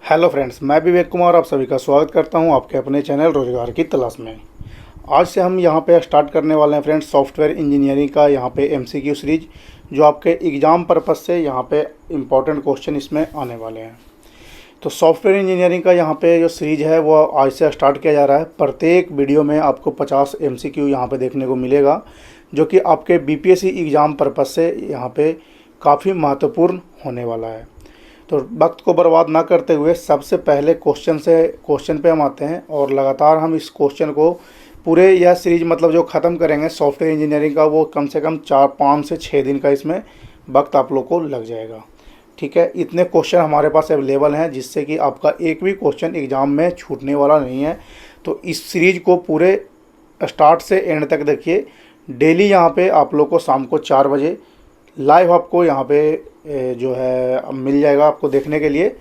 Hello friends, मैं विवेक कुमार आप सभी का स्वागत करता हूं आपके अपने चैनल रोजगार की तलाश में। आज से हम यहां पे स्टार्ट करने वाले हैं फ्रेंड्स सॉफ्टवेयर इंजीनियरिंग का यहां पे एमसीक्यू सीरीज, जो आपके एग्ज़ाम पर्पज़ से यहां पे इम्पोर्टेंट क्वेश्चन इसमें आने वाले हैं। तो सॉफ्टवेयर इंजीनियरिंग का यहाँ पे जो सीरीज है वो आज से स्टार्ट किया जा रहा है। प्रत्येक वीडियो में आपको 50 एमसीक्यू यहाँ पे देखने को मिलेगा, जो कि आपके बीपीएससी एग्ज़ाम पर्पज़ से यहाँ पे काफ़ी महत्वपूर्ण होने वाला है। तो वक्त को बर्बाद ना करते हुए सबसे पहले क्वेश्चन पे हम आते हैं और लगातार हम इस क्वेश्चन को पूरे यह सीरीज मतलब जो ख़त्म करेंगे सॉफ्टवेयर इंजीनियरिंग का, वो कम से कम 5 से 6 दिन का इसमें वक्त आप लोग को लग जाएगा। ठीक है, इतने क्वेश्चन हमारे पास अवेलेबल हैं जिससे कि आपका एक भी क्वेश्चन एग्ज़ाम में छूटने वाला नहीं है। तो इस सीरीज को पूरे स्टार्ट से एंड तक देखिए। डेली यहाँ पे आप लोग को शाम को 4 बजे लाइव आपको यहाँ पे जो है मिल जाएगा आपको देखने के लिए,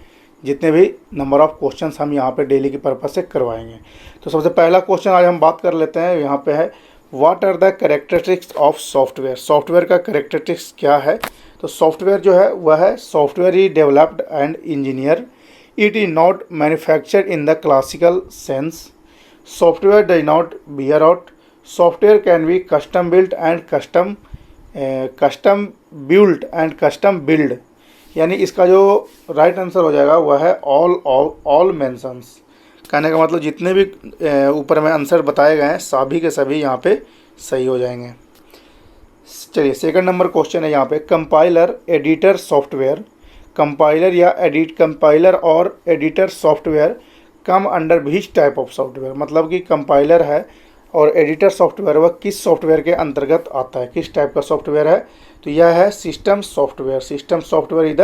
जितने भी नंबर ऑफ़ क्वेश्चंस हम यहाँ पे डेली के पर्पज़ से करवाएंगे। तो सबसे पहला क्वेश्चन आज हम बात कर लेते हैं। यहाँ पे है, what are the characteristics of software. Software का कैरेक्टरिस्टिक्स क्या है? तो सॉफ्टवेयर जो है वह है, software is developed and engineer, it is not manufactured in the classical sense, software does not bear out, software can be custom built and custom build. यानी इसका जो राइट आंसर हो जाएगा वह है ऑल मेंशंस। कहने का मतलब जितने भी ऊपर में आंसर बताए गए हैं सभी के सभी यहाँ पे सही हो जाएंगे। चलिए, सेकंड नंबर क्वेश्चन है यहाँ पे, कंपाइलर एडिटर सॉफ्टवेयर। कंपाइलर और editor software come under which type of software. मतलब कि कंपाइलर है और एडिटर सॉफ्टवेयर वह किस सॉफ्टवेयर के अंतर्गत आता है, किस टाइप का सॉफ्टवेयर है? तो यह है system software. System software is the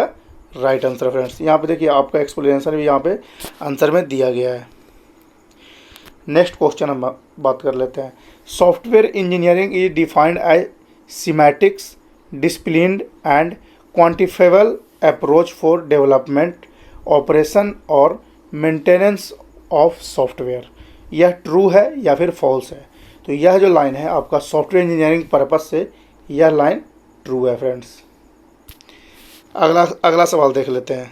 right answer friends. यहाँ पे देखिए आपका एक्सप्लेनेशन भी यहाँ पे आंसर में दिया गया है। नेक्स्ट क्वेश्चन हम बात कर लेते हैं। Software engineering is defined as systematic disciplined and quantifiable approach for development operation और मेंटेनेंस ऑफ सॉफ्टवेयर। यह ट्रू है या फिर फॉल्स है? तो यह जो लाइन है आपका सॉफ्टवेयर इंजीनियरिंग पर्पज़ से, यह लाइन ट्रू है फ्रेंड्स। अगला सवाल देख लेते हैं।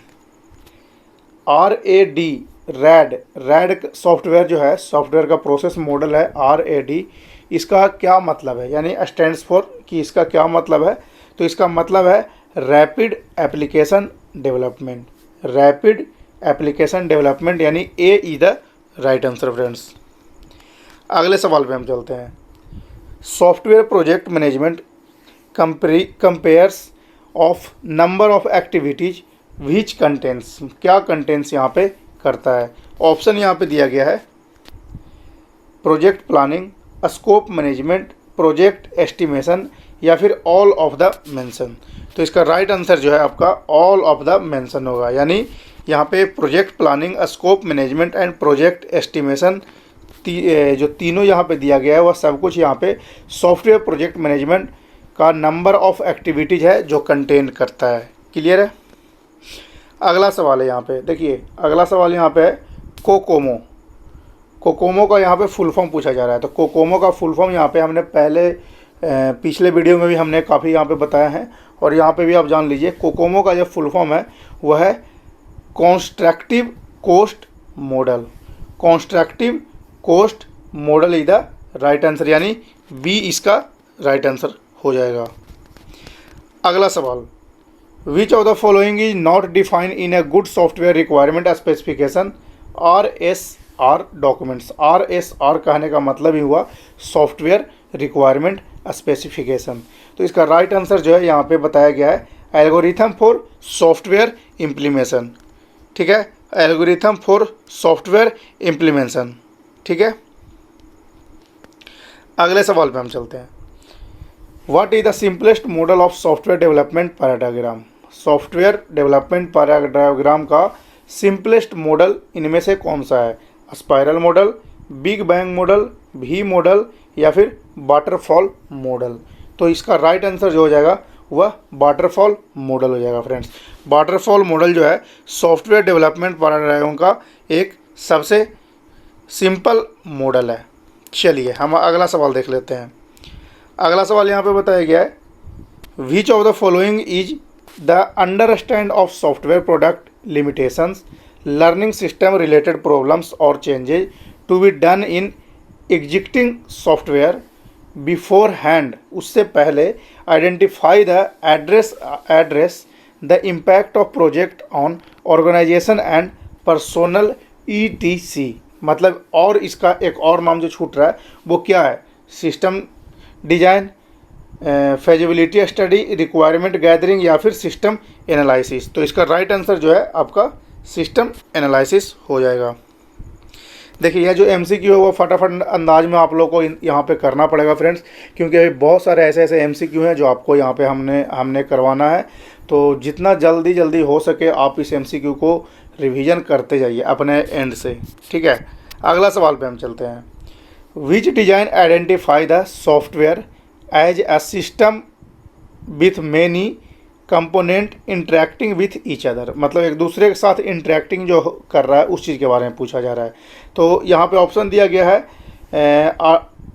रैड सॉफ्टवेयर जो है, सॉफ्टवेयर का प्रोसेस मॉडल है RAD। इसका क्या मतलब है, यानी स्टैंड्स फॉर कि इसका क्या मतलब है? तो इसका मतलब है rapid application development. Rapid application development यानी A is the right answer friends. अगले सवाल पे हम चलते हैं। Software project management compares of number of activities which contents. क्या कंटेंट्स यहाँ पे करता है? ऑप्शन यहाँ पे दिया गया है, project planning, scope management, project estimation या फिर ऑल ऑफ द मेंशन। तो इसका राइट आंसर जो है आपका ऑल ऑफ द मेंशन होगा। यानी यहाँ पे project planning, scope management and project estimation जो तीनों यहाँ पे दिया गया है वह सब कुछ यहाँ पे सॉफ्टवेयर प्रोजेक्ट मैनेजमेंट का नंबर ऑफ एक्टिविटीज़ है जो कंटेन करता है। क्लियर है? अगला सवाल है यहाँ पे, देखिए अगला सवाल यहाँ पे है कोकोमो। कोकोमो का यहाँ पे फुल फॉर्म पूछा जा रहा है। तो कोकोमो का फुल फॉर्म यहाँ पे हमने पिछले वीडियो में भी हमने काफ़ी यहाँ पे बताया है और यहाँ पे भी आप जान लीजिए। कोकोमो का जो फुल फॉर्म है वह है constructive cost model. Constructive cost model is the right answer, यानी बी इसका राइट आंसर हो जाएगा। अगला सवाल, which of the following is not defined in a good software requirement specification RSR documents. RSR कहने का मतलब ही हुआ सॉफ्टवेयर रिक्वायरमेंट स्पेसिफिकेशन। तो इसका राइट आंसर जो है यहाँ पे बताया गया है एल्गोरिथम फॉर सॉफ्टवेयर इम्प्लीमेशन। ठीक है, एल्गोरिथम फॉर सॉफ्टवेयर इम्प्लीमेशन। ठीक है, अगले सवाल पे हम चलते हैं। What is the simplest model of software development paradigm. Software development paradigm का सिंपलेस्ट मॉडल इनमें से कौन सा है? Spiral model, big bang model, V model या फिर वाटरफॉल मॉडल। तो इसका राइट आंसर जो हो जाएगा वह वाटरफॉल मॉडल हो जाएगा फ्रेंड्स। वाटरफॉल मॉडल जो है सॉफ्टवेयर डेवलपमेंट पैराडायग्राम का एक सबसे सिंपल मॉडल है। चलिए हम अगला सवाल देख लेते हैं। अगला सवाल यहाँ पे बताया गया है, which of the following is the understand of software product limitations learning system related problems और changes to be done in existing software beforehand, उससे पहले identify the address the impact of project on organisation and personal ETC। मतलब और इसका एक और नाम जो छूट रहा है वो क्या है, system design, feasibility study, requirement gathering या फिर सिस्टम एनालिसिस। तो इसका राइट आंसर जो है आपका सिस्टम एनालिसिस हो जाएगा। देखिए यह जो MCQ है वो फटाफट अंदाज में आप लोग को यहाँ पे करना पड़ेगा फ्रेंड्स, क्योंकि अभी बहुत सारे ऐसे MCQ हैं जो आपको यहाँ पे हमने करवाना है। तो जितना जल्दी हो सके आप इस MCQ को रिवीजन करते जाइए अपने एंड से, ठीक है। अगला सवाल पे हम चलते हैं। Which design identify the software as a system with many component interacting with each other. मतलब एक दूसरे के साथ इंटरेक्टिंग जो कर रहा है उस चीज़ के बारे में पूछा जा रहा है। तो यहाँ पे ऑप्शन दिया गया है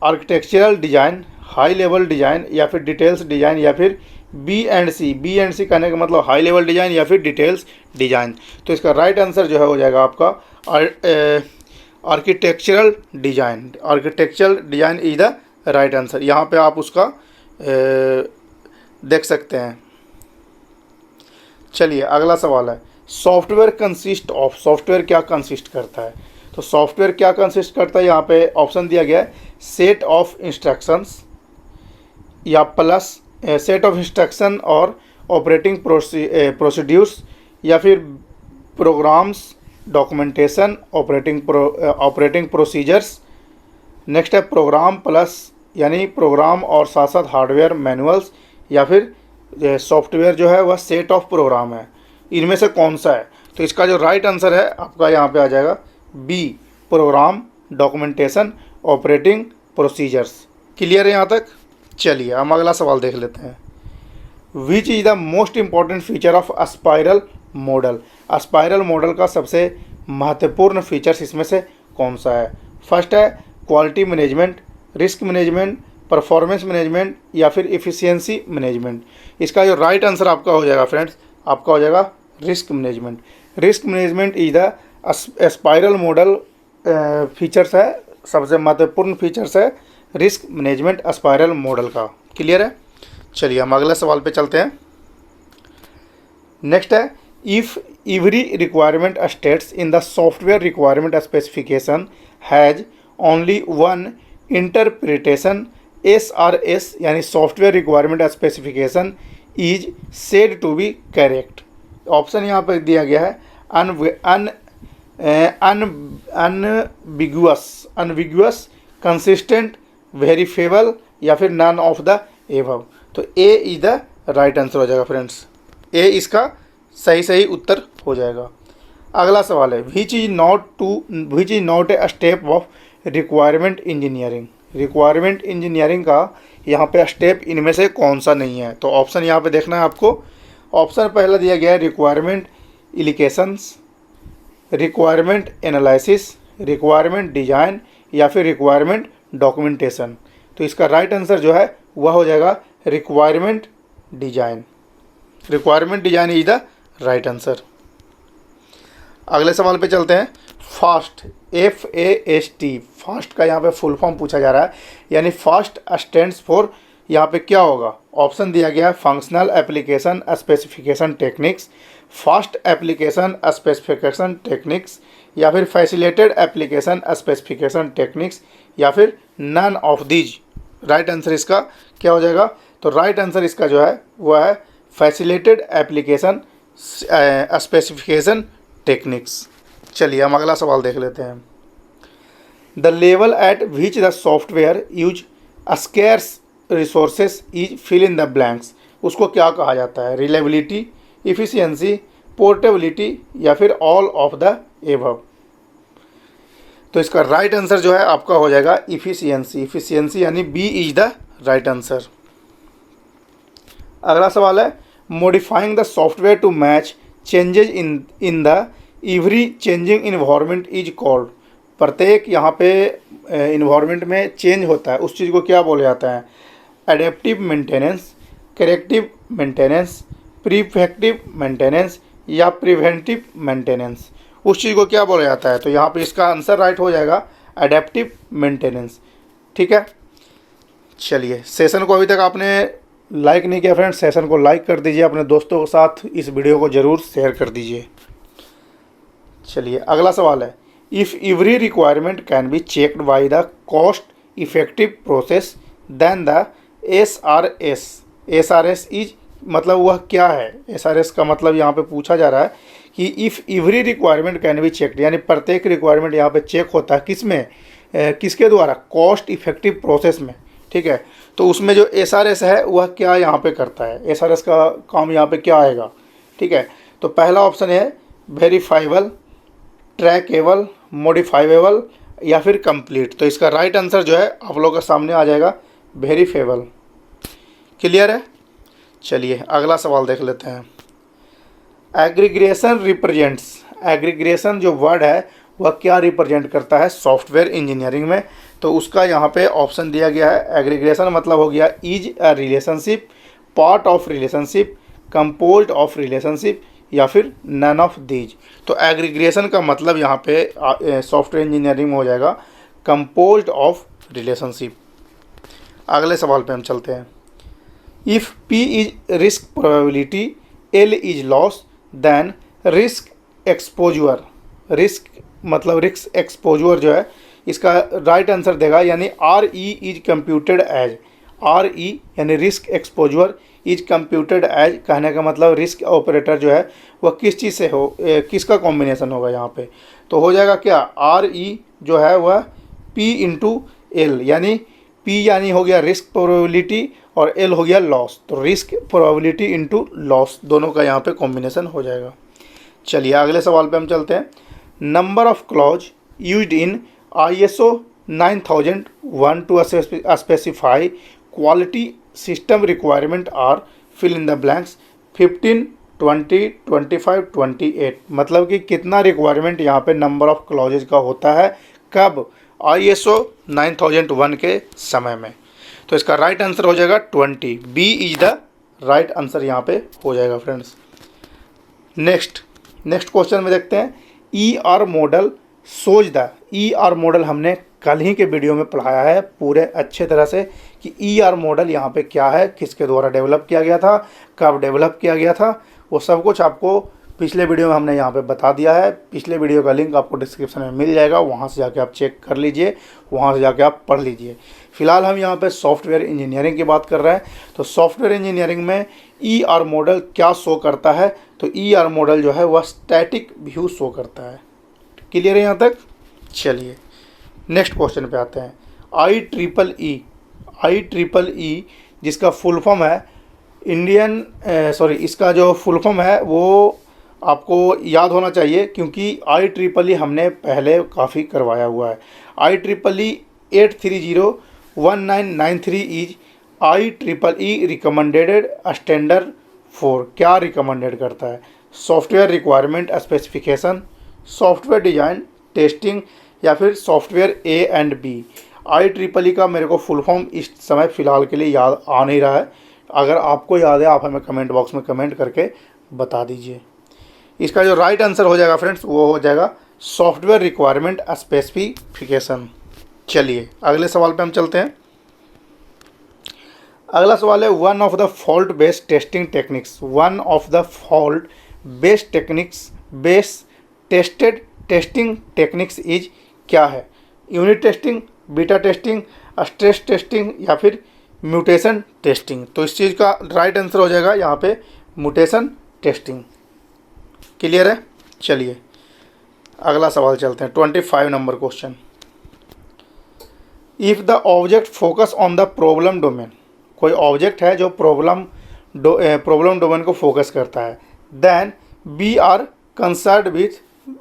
architectural design, high level design या फिर डिटेल्स डिज़ाइन या फिर B&C। B&C कहने का मतलब हाई लेवल डिज़ाइन या फिर डिटेल्स डिज़ाइन। तो इसका राइट आंसर जो है हो जाएगा आपका architectural design. Architectural design is the right answer. यहाँ पे आप उसका देख सकते हैं। चलिए अगला सवाल है, सॉफ्टवेयर कंसिस्ट ऑफ। सॉफ्टवेयर क्या कंसिस्ट करता है? तो सॉफ्टवेयर क्या कंसिस्ट करता है, यहाँ पे ऑप्शन दिया गया है सेट ऑफ इंस्ट्रक्शंस या प्लस सेट ऑफ इंस्ट्रक्शन और ऑपरेटिंग प्रोसीड्यूर्स या फिर programs, documentation, operating procedures. Next है प्रोग्राम प्लस यानी प्रोग्राम और साथ साथ हार्डवेयर मैनुअल्स, या फिर सॉफ्टवेयर जो है वह सेट ऑफ प्रोग्राम है। इनमें से कौन सा है? तो इसका जो राइट आंसर है आपका यहाँ पे आ जाएगा B, program, documentation, operating procedures. Clear है यहाँ तक? चलिए हम अगला सवाल देख लेते हैं। Which is the most important feature of spiral model. Spiral model का सबसे महत्वपूर्ण फीचर्स इसमें से कौन सा है? फर्स्ट है quality management, risk management, performance management या फिर इफ़िशियंसी मैनेजमेंट। इसका जो राइट आंसर आपका हो जाएगा फ्रेंड्स, आपका हो जाएगा risk management. Risk management is the spiral model features है, सबसे महत्वपूर्ण फीचर्स है रिस्क मैनेजमेंट स्पाइरल मॉडल का। क्लियर है? चलिए हम अगले सवाल पे चलते हैं। नेक्स्ट है if every requirement states in the software requirement specification has only one interpretation, SRS यानी software requirement specification is said to be correct. Option यहाँ पर दिया गया है अनबिग्युअस, कंसिस्टेंट, वेरीफेबल या फिर नन ऑफ द एबव। तो A is the right answer हो जाएगा फ्रेंड्स। A इसका सही उत्तर हो जाएगा। अगला सवाल है which is not a step of requirement engineering. Requirement engineering का यहाँ पे स्टेप इनमें से कौन सा नहीं है? तो ऑप्शन यहाँ पे देखना है आपको। ऑप्शन पहला दिया गया है requirement elicitations, requirement analysis, requirement design या फिर रिक्वायरमेंट डॉक्यूमेंटेशन। तो इसका राइट आंसर जो है वह हो जाएगा requirement design. Requirement design is the right answer. अगले सवाल पे चलते हैं। फास्ट, FAST, फास्ट का यहाँ पे फुल फॉर्म पूछा जा रहा है, यानी फास्ट स्टैंड्स फॉर यहाँ पे क्या होगा? ऑप्शन दिया गया है functional application specification techniques, fast application specification techniques या फिर फैसिलिटेटेड एप्लीकेशन स्पेसिफिकेशन टेक्निक्स या फिर none of these. Right answer इसका क्या हो जाएगा? तो राइट आंसर इसका जो है वह है फैसिलिटेटेड एप्लीकेशन स्पेसिफिकेशन टेक्निक्स। चलिए हम अगला सवाल देख लेते हैं। The level at which the software use scarce resources is fill in the blanks. उसको क्या कहा जाता है? रिलायबिलिटी, इफ़िशियंसी, पोर्टेबिलिटी या फिर ऑल ऑफ द एबव। तो इसका राइट आंसर जो है आपका हो जाएगा इफ़िशियंसी। इफ़िशियंसी यानी B is the right answer. अगला सवाल है modifying the software to match changes in the every changing environment is called. प्रत्येक यहाँ पे इन्वायरमेंट में चेंज होता है उस चीज़ को क्या बोला जाता है? Adaptive maintenance, corrective maintenance, preventive maintenance या प्रिवेंटिव मेंटेनेंस। उस चीज़ को क्या बोला जाता है? तो यहाँ पे इसका आंसर राइट हो जाएगा एडेप्टिव मेंटेनेंस। ठीक है, चलिए सेशन को अभी तक आपने लाइक नहीं किया फ्रेंड्स, सेशन को लाइक कर दीजिए, अपने दोस्तों के साथ इस वीडियो को ज़रूर शेयर कर दीजिए। चलिए अगला सवाल है, if every requirement can be checked by the cost effective process then the S R S is, मतलब वह क्या है? एस का मतलब यहाँ पे पूछा जा रहा है कि if every requirement can be checked, यानी प्रत्येक रिक्वायरमेंट यहाँ पे चेक होता है किस में, किसके द्वारा? कॉस्ट इफेक्टिव प्रोसेस में। ठीक है, तो उसमें जो एस है वह क्या यहाँ पे करता है? एस का काम यहाँ पे क्या आएगा? ठीक है, तो पहला ऑप्शन है वेरीफाइबल, ट्रैकेबल, मॉडिफाइबल या फिर कंप्लीट। तो इसका राइट आंसर जो है आप लोगों के सामने आ जाएगा वेरीफेबल। क्लियर है? चलिए अगला सवाल देख लेते हैं। एग्रीगेशन रिप्रेजेंट्स, एग्रीगेशन जो वर्ड है वह क्या रिप्रेजेंट करता है सॉफ्टवेयर इंजीनियरिंग में? तो उसका यहाँ पे ऑप्शन दिया गया है। एग्रीगेशन मतलब हो गया is a relationship, part of relationship, composed of relationship या फिर नन ऑफ दीज। तो एग्रीगेशन का मतलब यहाँ पे सॉफ्टवेयर इंजीनियरिंग में हो जाएगा कंपोज्ड ऑफ रिलेशनशिप। अगले सवाल पे हम चलते हैं। If P is risk probability, L is loss, then risk exposure, risk मतलब रिस्क एक्सपोजर जो है इसका राइट आंसर देगा, यानी RE is computed as, RE यानी risk exposure is computed as कहने का मतलब रिस्क ऑपरेटर जो है वह किस चीज़ से हो, किसका कॉम्बिनेशन होगा यहाँ पे? तो हो जाएगा क्या, RE जो है वह P इंटू L, यानी P यानी हो गया रिस्क प्रोबेबिलिटी और L हो गया लॉस, तो रिस्क प्रोबेबिलिटी इंटू लॉस दोनों का यहाँ पे कॉम्बिनेशन हो जाएगा। चलिए अगले सवाल पे हम चलते हैं। Number of clause used in ISO 9001 to specify quality system requirement are fill in the blanks 15, 20, 25, 28। मतलब कि कितना रिक्वायरमेंट यहाँ पे नंबर ऑफ क्लॉजेज का होता है, कब? ISO 9001 के समय में। तो इसका राइट आंसर हो जाएगा 20, B is the right answer यहाँ पे हो जाएगा फ्रेंड्स। नेक्स्ट क्वेश्चन में देखते हैं। ER मॉडल सोच द, ER मॉडल हमने कल ही के वीडियो में पढ़ाया है पूरे अच्छे तरह से कि ER मॉडल यहाँ पे क्या है, किसके द्वारा डेवलप किया गया था, कब डेवलप किया गया था, वो सब कुछ आपको पिछले वीडियो में हमने यहाँ पे बता दिया है। पिछले वीडियो का लिंक आपको डिस्क्रिप्शन में मिल जाएगा, वहाँ से जाके आप चेक कर लीजिए, वहाँ से जाके आप पढ़ लीजिए। फिलहाल हम यहाँ पे सॉफ्टवेयर इंजीनियरिंग की बात कर रहे हैं। तो सॉफ्टवेयर इंजीनियरिंग में ER मॉडल क्या शो करता है? तो ER मॉडल जो है वह स्टैटिक व्यू शो करता है। क्लियर है यहाँ तक? चलिए नेक्स्ट क्वेश्चन पे आते हैं। IEEE जिसका फुल फॉर्म है इसका जो फुल फॉर्म है वो आपको याद होना चाहिए, क्योंकि IEEE हमने पहले काफ़ी करवाया हुआ है। IEEE 8301993 is IEEE recommended standard for, क्या रिकमेंडेड करता है? Software requirement specification, software design, testing या फिर सॉफ्टवेयर A&B। IEEE का मेरे को फुल फॉर्म इस समय फ़िलहाल के लिए याद आ नहीं रहा है। अगर आपको याद है आप हमें कमेंट बॉक्स में कमेंट करके बता दीजिए। इसका जो राइट आंसर हो जाएगा फ्रेंड्स वो हो जाएगा सॉफ्टवेयर रिक्वायरमेंट स्पेसिफिकेशन। चलिए अगले सवाल पे हम चलते हैं। अगला सवाल है one of the fault based testing techniques, one of the fault based techniques based tested testing techniques is क्या है? Unit testing, beta testing, stress testing या फिर म्यूटेशन टेस्टिंग। तो इस चीज़ का राइट आंसर हो जाएगा यहाँ पे म्यूटेशन टेस्टिंग। क्लियर है? चलिए अगला सवाल चलते हैं। 25 नंबर question. If the object focus on the problem domain, कोई ऑब्जेक्ट है जो प्रॉब्लम डोमेन को फोकस करता है, then we are concerned with,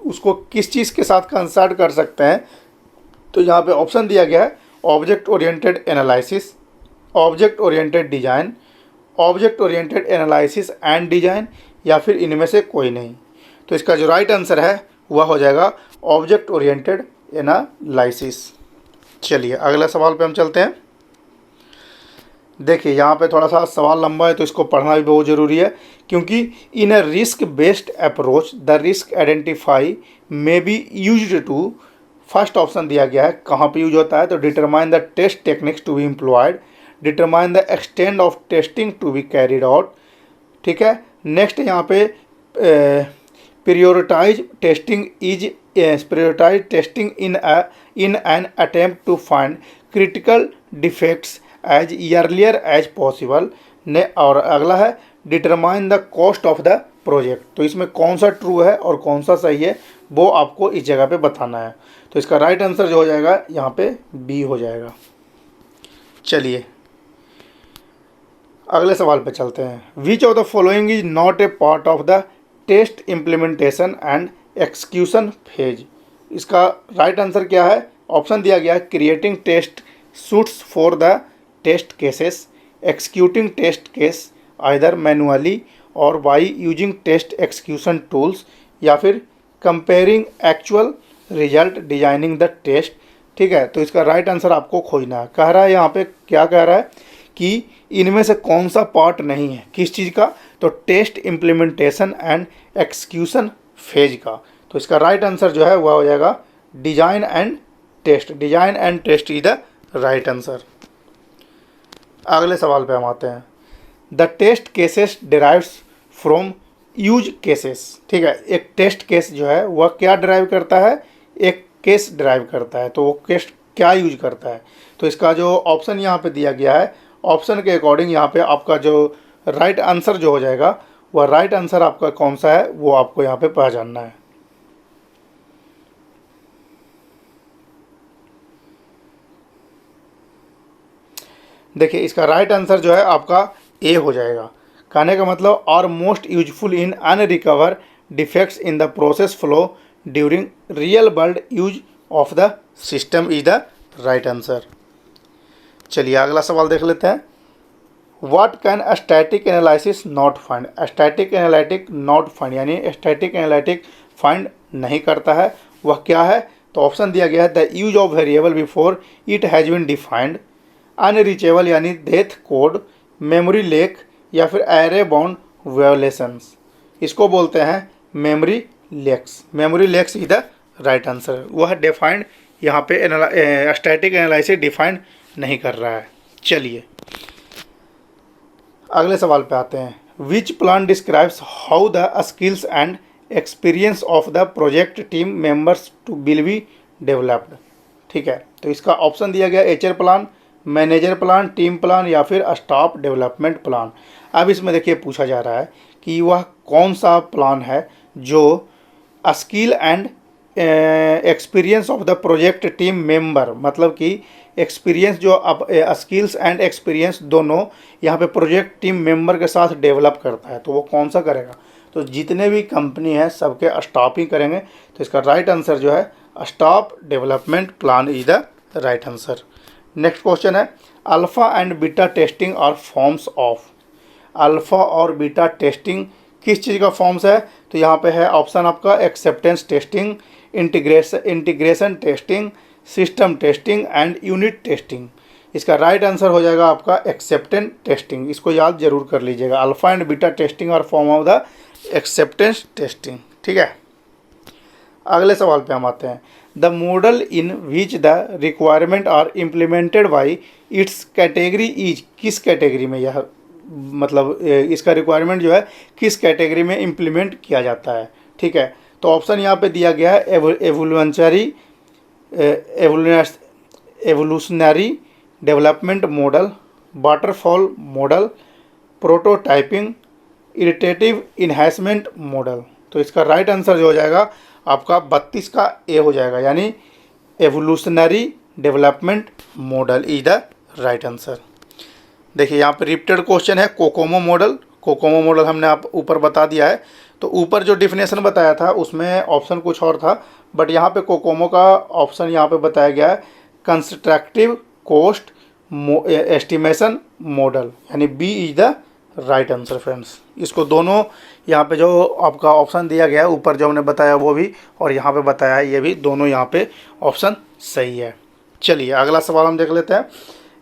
उसको किस चीज़ के साथ कंसर्न कर सकते हैं? तो यहाँ पे ऑप्शन दिया गया है object oriented analysis, object oriented design, object oriented analysis and design या फिर इनमें से कोई नहीं। तो इसका जो राइट आंसर है वह हो जाएगा ऑब्जेक्ट ओरिएंटेड एनालिसिस। चलिए अगला सवाल पे हम चलते हैं। देखिए यहाँ पे थोड़ा सा सवाल लंबा है तो इसको पढ़ना भी बहुत ज़रूरी है, क्योंकि in a risk based approach the risk identify may be used to, first option दिया गया है कहाँ पे यूज होता है, तो determine the test techniques to be employed, determine the extent of testing to be carried out. ठीक है, नेक्स्ट यहाँ पे prioritize testing is prioritize testing in an attempt to find critical defects as earlier as possible। ने और अगला है determine the cost of the project. तो इसमें कौन सा ट्रू है और कौन सा सही है वो आपको इस जगह पे बताना है। तो इसका राइट आंसर जो हो जाएगा यहाँ पे बी हो जाएगा। चलिए अगले सवाल पे चलते हैं। Which of the following is not a part of the test implementation and execution phase. इसका राइट आंसर क्या है? ऑप्शन दिया गया है creating test suites for the test cases, executing test case either manually और by using test execution tools, या फिर comparing actual result designing the test. ठीक है, तो इसका राइट आंसर आपको खोजना है। कह रहा है यहाँ पे, क्या कह रहा है कि इनमें से कौन सा पार्ट नहीं है, किस चीज़ का? तो test implementation and execution phase का। तो इसका राइट आंसर जो है वह हो जाएगा design and test. Design and test is the right answer. अगले सवाल पे हम आते हैं। The test cases derives from use cases. ठीक है, एक टेस्ट केस जो है वह क्या डिराइव करता है? एक केस डिराइव करता है। तो वो केस क्या यूज करता है? तो इसका जो ऑप्शन यहाँ पे दिया गया है, ऑप्शन के अकॉर्डिंग यहाँ पे आपका जो राइट आंसर जो हो जाएगा वह राइट आंसर आपका कौन सा है वो आपको यहाँ पे पहचानना है। देखिए इसका राइट आंसर जो है आपका ए हो जाएगा। कहने का मतलब are most useful in uncover defects in the process flow during real world use of the system is the right answer. चलिए अगला सवाल देख लेते हैं। What can static analysis not find. Static analytic not find यानी static analytic find नहीं करता है, वह क्या है? तो ऑप्शन दिया गया है the use of variable before it has been defined, unreachable यानी डेथ कोड, मेमोरी लेक, या फिर एरे बाउंड वायोलेशंस। इसको बोलते हैं memory leaks. Memory leaks is the right answer. वह डिफाइंड यहाँ पे स्टैटिक एनालिसिस डिफाइंड नहीं कर रहा है। चलिए अगले सवाल पे आते हैं। Which plan describes how the skills and experience of the project team members to will be developed. ठीक है, तो इसका ऑप्शन दिया गया HR plan, manager plan, team plan, या फिर स्टाफ डेवलपमेंट प्लान। अब इसमें देखिए पूछा जा रहा है कि वह कौन सा प्लान है जो skill and experience of the project team member, मतलब कि एक्सपीरियंस जो अब स्किल्स एंड एक्सपीरियंस दोनों यहाँ पे प्रोजेक्ट टीम मेंबर के साथ डेवलप करता है, तो वो कौन सा करेगा? तो जितने भी कंपनी है सबके स्टाफ ही करेंगे। तो इसका राइट आंसर जो है staff development plan is the right answer. Next question है alpha and beta testing are forms of. Alpha और बीटा टेस्टिंग किस चीज़ का फॉर्म्स है? तो यहाँ पे है ऑप्शन आपका acceptance testing, integration testing, system testing and unit testing. इसका राइट आंसर हो जाएगा आपका एक्सेप्टेंस टेस्टिंग। इसको याद जरूर कर लीजिएगा। Alpha and beta testing are form of the acceptance testing. ठीक है, अगले सवाल पे हम आते हैं। The model in which the requirement are implemented by its category is. किस कैटेगरी में यह मतलब इसका रिक्वायरमेंट जो है किस कैटेगरी में इम्प्लीमेंट किया जाता है? ठीक है, तो ऑप्शन यहाँ पे दिया गया है evolutionary development model, waterfall model, prototyping, iterative enhancement model. तो इसका राइट आंसर जो हो जाएगा आपका 32 का ए हो जाएगा, यानी evolutionary development model is the right answer. देखिए यहाँ पे रिपीटेड क्वेश्चन है कोकोमो मॉडल। कोकोमो मॉडल हमने आप ऊपर बता दिया है। तो ऊपर जो डिफिनेशन बताया था उसमें ऑप्शन कुछ और था, बट यहाँ पे कोकोमो का ऑप्शन यहाँ पे बताया गया है कंस्ट्रक्टिव कोस्ट एस्टिमेशन मॉडल, यानी B is the right answer friends. इसको दोनों यहाँ पे जो आपका ऑप्शन दिया गया है ऊपर जो हमने बताया वो भी और यहाँ पे बताया है ये भी, दोनों यहाँ पे ऑप्शन सही है। चलिए अगला सवाल हम देख लेते हैं।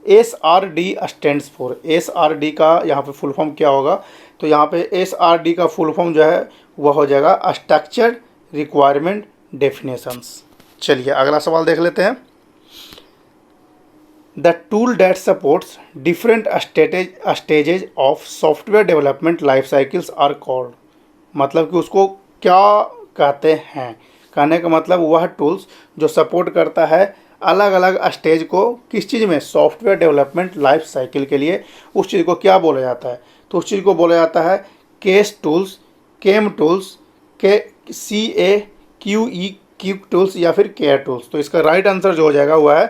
SRD स्टैंड्स फॉर, SRD का यहाँ पे फुल फॉर्म क्या होगा, तो यहाँ पे SRD का फुल फॉर्म जो है वह हो जाएगा स्ट्रक्चर्ड रिक्वायरमेंट डेफिनेशंस। चलिए अगला सवाल देख लेते हैं। The tool that supports different stages of software development life cycles are called, मतलब कि उसको क्या कहते हैं। कहने का मतलब वह टूल्स जो सपोर्ट करता है अलग अलग स्टेज को, किस चीज़ में, सॉफ्टवेयर डेवलपमेंट लाइफ साइकिल के लिए, उस चीज़ को क्या बोला जाता है, तो उस चीज़ को बोला जाता है केस टूल्स, केम टूल्स, के CAQE क्यूब टूल्स या फिर केयर टूल्स। तो इसका राइट आंसर जो हो जाएगा वह है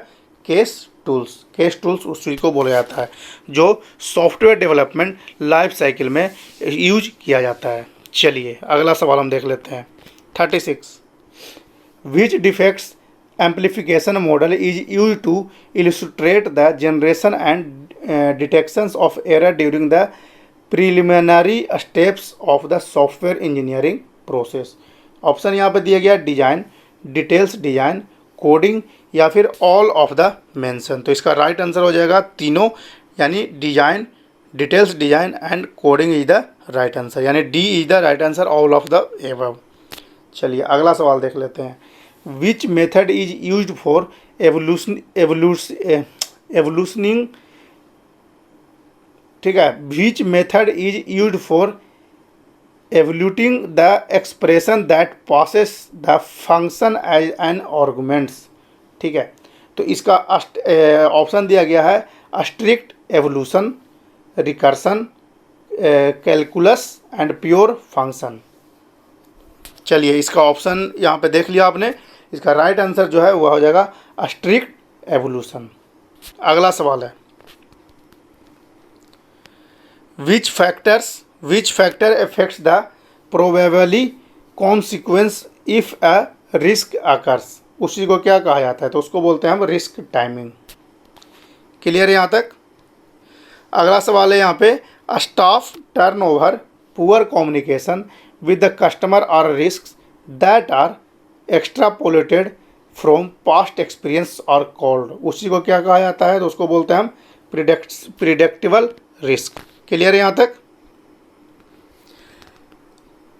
केस टूल्स। केस टूल्स उस चीज़ को बोला जाता है जो सॉफ्टवेयर डेवलपमेंट लाइफ साइकिल में यूज किया जाता है। चलिए अगला सवाल हम देख लेते हैं। 36 which defects amplification model is use to illustrate the generation and detections of error during the preliminary steps of the software engineering process. Option यहाँ पे दिया गया डिजाइन, डिटेल्स डिजाइन, कोडिंग या फिर ऑल ऑफ द मेंशन। तो इसका right answer हो जाएगा तीनों, यानी design, details design and coding is the right answer, यानी D is the right answer, all of the above. चलिए अगला सवाल देख लेते हैं। Which method is used for evaluating, ठीक है, which method is used for evaluating the expression that passes the function as an arguments, ठीक है। तो इसका ऑप्शन दिया गया है strict evolution, recursion, calculus and pure function. चलिए इसका ऑप्शन यहाँ पे देख लिया आपने, इसका राइट आंसर जो है वह हो जाएगा स्ट्रिक्ट एवोल्यूशन। अगला सवाल है which factor affects the probability consequence if a risk occurs, उसी को क्या कहा जाता है, तो उसको बोलते हैं हम रिस्क टाइमिंग। क्लियर है यहाँ तक। अगला सवाल है यहाँ पे staff turnover, poor communication with the customer are risk that are extrapolated from past experience are called, उसी को क्या कहा जाता है, तो उसको बोलते हैं हम प्रिडिक्टेबल रिस्क। क्लियर है यहाँ तक।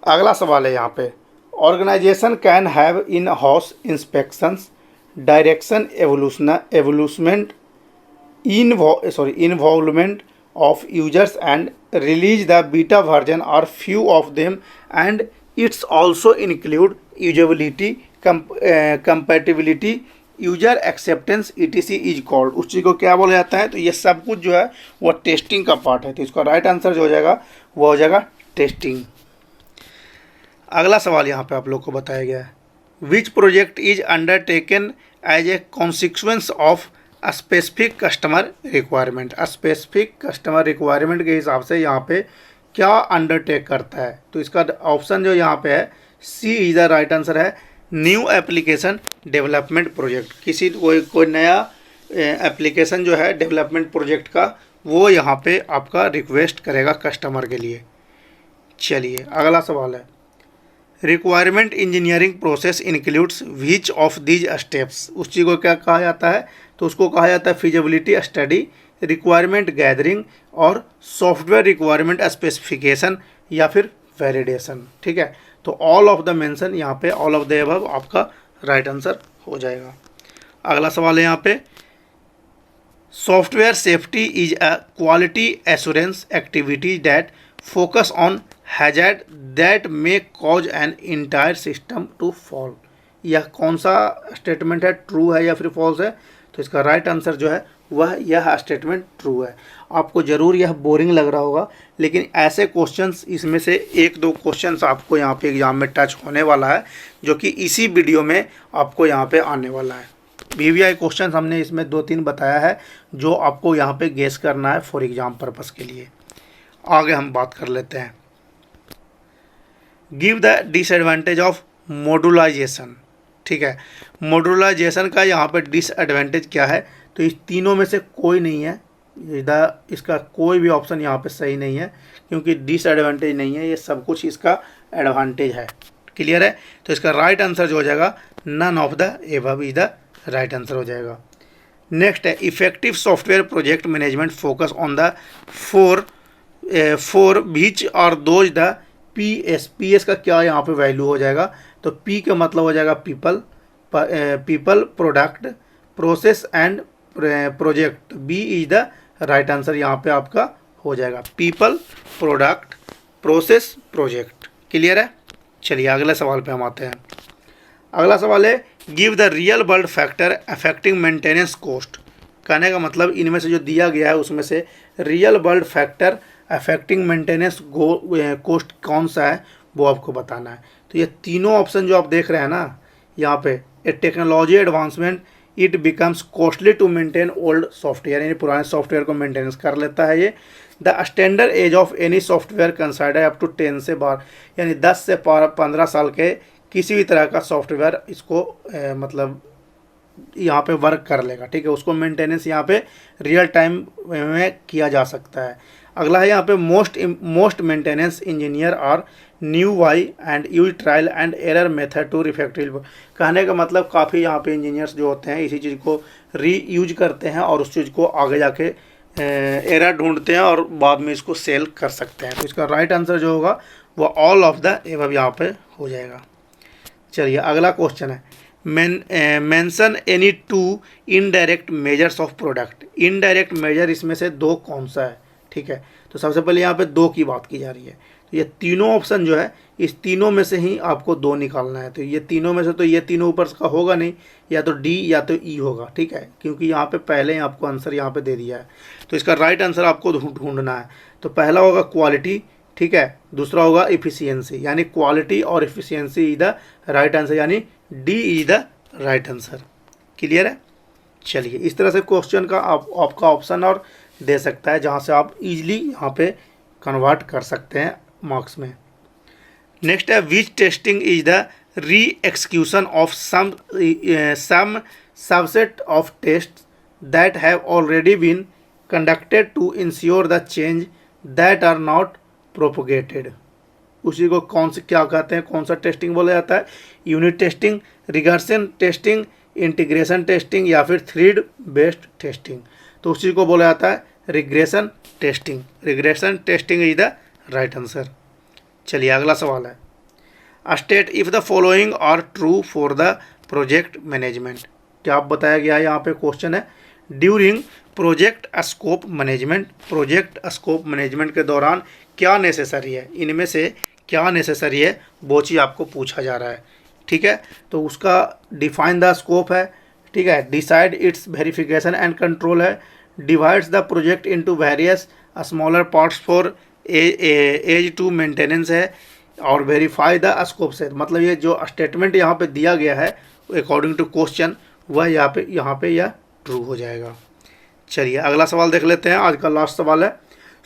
अगला सवाल है यहाँ पे organisation can have in house inspections, direction evaluation, involvement of users and release the beta version are few of them and it's also include usability, compatibility, user acceptance ETC is called, उस चीज़ को क्या बोला जाता है, तो ये सब कुछ जो है वो टेस्टिंग का पार्ट है। तो इसका राइट आंसर जो हो जाएगा वो हो जाएगा टेस्टिंग। अगला सवाल यहाँ पे आप लोग को बताया गया है which project is undertaken as a consequence of specific customer requirement. Specific customer requirement के हिसाब से यहाँ पे क्या अंडरटेक करता है, तो इसका ऑप्शन जो यहाँ पे है C is the right answer है न्यू एप्लीकेशन डेवलपमेंट प्रोजेक्ट। किसी कोई नया एप्लीकेशन जो है डेवलपमेंट प्रोजेक्ट का वो यहाँ पे आपका रिक्वेस्ट करेगा कस्टमर के लिए। चलिए अगला सवाल है requirement engineering process includes which of these steps, उस चीज़ को क्या कहा जाता है, तो उसको कहा जाता है फिजिबिलिटी स्टडी, रिक्वायरमेंट गैदरिंग और सॉफ्टवेयर रिक्वायरमेंट स्पेसिफिकेशन या फिर वैलिडेशन। ठीक है, तो ऑल ऑफ द मेंशन यहाँ पे ऑल ऑफ द अबव आपका राइट आंसर हो जाएगा। अगला सवाल है यहाँ पे software safety is a quality assurance activity that focus on hazard that may cause an entire system to fall. यह कौन सा स्टेटमेंट है, ट्रू है या फिर फॉल्स है, तो इसका राइट आंसर जो है वह यह स्टेटमेंट ट्रू है। आपको ज़रूर यह बोरिंग लग रहा होगा, लेकिन ऐसे क्वेश्चंस इसमें से एक दो क्वेश्चंस आपको यहाँ पे एग्जाम में टच होने वाला है, जो कि इसी वीडियो में आपको यहाँ पे आने वाला है। VVI क्वेश्चन हमने इसमें 2-3 बताया है जो आपको यहाँ पे गेस करना है फॉर एग्जाम पर्पस के लिए। आगे हम बात कर लेते हैं गिव द डिसएडवांटेज ऑफ मॉड्यूलाइजेशन। ठीक है, मॉड्यूलाइजेशन का यहाँ पे डिसएडवांटेज क्या है, तो इस तीनों में से कोई नहीं है, इसका कोई भी ऑप्शन यहाँ पे सही नहीं है, क्योंकि डिसएडवांटेज नहीं है, ये सब कुछ इसका एडवांटेज है। क्लियर है, तो इसका राइट आंसर जो हो जाएगा none of the above is the right answer हो जाएगा। नेक्स्ट है effective software project management focus on the four बीच और दोज द पीएस का क्या यहाँ पे वैल्यू हो जाएगा, तो पी का मतलब हो जाएगा people, product, process and project. B is the right answer यहाँ पे आपका हो जाएगा, people, product, process, project. Clear है। चलिए अगले सवाल पे हम आते हैं। अगला सवाल है give the real world factor affecting maintenance cost. कहने का मतलब इनमें से जो दिया गया है उसमें से real world factor affecting maintenance cost कौन सा है वो आपको बताना है। तो ये तीनों ऑप्शन जो आप देख रहे हैं ना यहाँ पे, a technology advancement it becomes costly to maintain old software, यानी पुराने सॉफ्टवेयर को मेंटेनेंस कर लेता है ये। The standard age of any software consider up to 10 से 12, यानी 10 से 15 साल के किसी भी तरह का सॉफ्टवेयर इसको मतलब यहाँ पे वर्क कर लेगा। ठीक है, उसको मेंटेनेंस यहाँ पे रियल टाइम में किया जा सकता है। अगला है यहाँ पे most maintenance engineer are newbie and use trial and error method to effective. कहने का मतलब काफ़ी यहाँ पे इंजीनियर्स जो होते हैं इसी चीज़ को री यूज करते हैं और उस चीज़ को आगे जाके एरर ढूंढते हैं और बाद में इसको सेल कर सकते हैं। तो इसका राइट आंसर जो होगा वो ऑल ऑफ द एबव यहाँ पे हो जाएगा। चलिए अगला क्वेश्चन है mention any two indirect measures of product. Indirect measure इसमें से दो कौन सा है। ठीक है, तो सबसे पहले यहाँ पे दो की बात की जा रही है। तो ये तीनों ऑप्शन जो है इस तीनों में से ही आपको दो निकालना है। तो ये तीनों में से तो ये तीनों ऊपर का होगा नहीं, या तो डी या तो ई होगा। ठीक है, क्योंकि यहाँ पे पहले ही आपको आंसर यहाँ पे दे दिया है। तो इसका राइट आंसर आपको ढूंढना है। तो पहला होगा क्वालिटी, ठीक है, दूसरा होगा इफिशियंसी, यानी क्वालिटी और efficiency is the right answer, यानी D is the right answer. Clear है। चलिए इस तरह से क्वेश्चन का आपका ऑप्शन और दे सकता है जहाँ से आप इजीली यहाँ पे कन्वर्ट कर सकते हैं मार्क्स में। नेक्स्ट है which testing is the reexecution of some subset of test that have already been conducted to ensure the change that are not propagated. उसी को कौन से क्या कहते हैं, कौन सा टेस्टिंग बोला जाता है, unit testing, regression testing, integration testing या फिर थ्रेड बेस्ड टेस्टिंग। तो उसी को बोला जाता है regression testing. Regression testing is the right answer. चलिए अगला सवाल है state if the following are true for the project management. क्या आप बताया गया है यहाँ पे क्वेश्चन है during project scope management. Project scope management के दौरान क्या नेसेसरी है, इनमें से क्या नेसेसरी है वो चीज़ आपको पूछा जा रहा है। ठीक है, तो उसका डिफाइन द स्कोप है। ठीक है, decide it's verification and control है, divides the project into various smaller parts for ease to maintenance है, और वेरीफाई द स्कोप से। मतलब ये जो स्टेटमेंट यहाँ पे दिया गया है अकॉर्डिंग टू क्वेश्चन वह यहाँ पे यह ट्रू हो जाएगा। चलिए अगला सवाल देख लेते हैं। आज का लास्ट सवाल है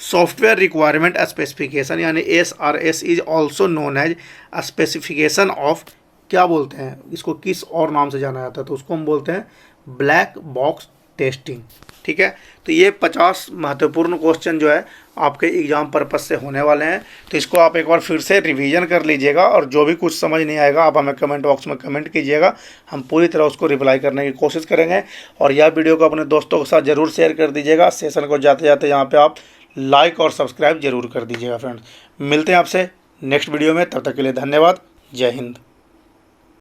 सॉफ्टवेयर रिक्वायरमेंट स्पेसिफिकेशन, यानी SRS is also known as specification of, क्या बोलते हैं इसको, किस और नाम से जाना जाता है, तो उसको हम बोलते हैं ब्लैक बॉक्स टेस्टिंग। ठीक है, तो ये 50 महत्वपूर्ण क्वेश्चन जो है आपके एग्जाम पर्पस से होने वाले हैं। तो इसको आप एक बार फिर से रिवीजन कर लीजिएगा और जो भी कुछ समझ नहीं आएगा आप हमें कमेंट बॉक्स में कमेंट कीजिएगा, हम पूरी तरह उसको रिप्लाई करने की कोशिश करेंगे। और यह वीडियो को अपने दोस्तों के साथ ज़रूर शेयर कर दीजिएगा। सेशन को जाते जाते यहाँ पर आप लाइक और सब्सक्राइब जरूर कर दीजिएगा फ्रेंड्स। मिलते हैं आपसे नेक्स्ट वीडियो में, तब तक के लिए धन्यवाद। जय हिंद।